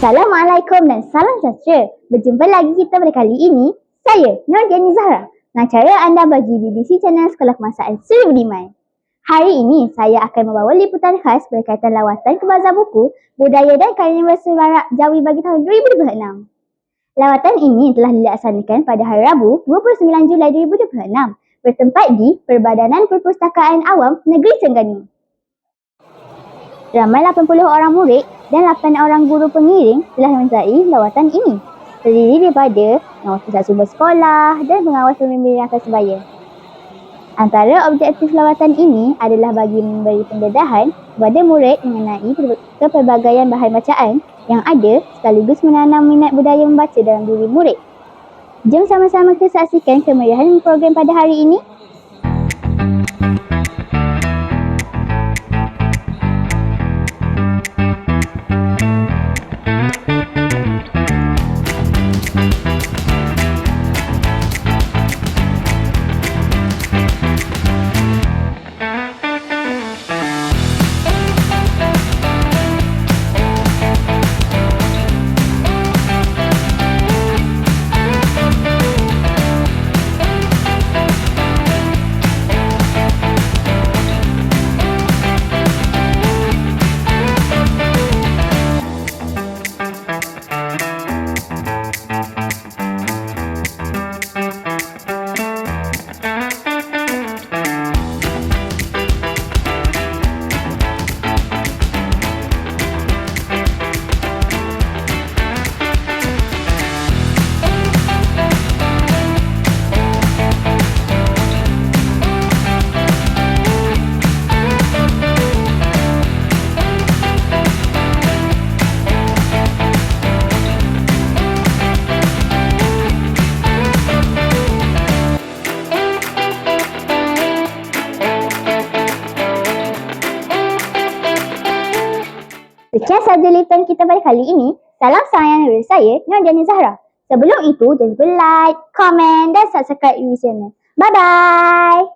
Assalamualaikum dan salam sejahtera. Berjumpa lagi kita pada kali ini. Saya, Nurdiani Zahra, pengacara anda bagi BBC Channel Sekolah Kebangsaan Seri Budiman. Hari ini, saya akan membawa liputan khas berkaitan lawatan ke Bazar Buku, Budaya dan Karnival Semarak Jawi bagi tahun 2026. Lawatan ini telah dilaksanakan pada hari Rabu, 29 Julai 2026, bertempat di Perbadanan Perpustakaan Awam Negeri Terengganu. Ramai 80 orang murid dan 8 orang guru pengiring telah menyertai lawatan ini. Terdiri daripada pengawas pusat sumber sekolah dan pengawas pembimbing atas sebaya. Antara objektif lawatan ini adalah bagi memberi pendedahan kepada murid mengenai kepelbagaian bahan bacaan yang ada sekaligus menanam minat budaya membaca dalam diri murid. Jom sama-sama kita saksikan kemeriahan program pada hari ini. Sekian sahaja liputan kita pada kali ini. Salam sayang dari saya, Nurdiani Zahra. Sebelum itu, jangan lupa like, komen dan subscribe YouTube channel. Bye-bye!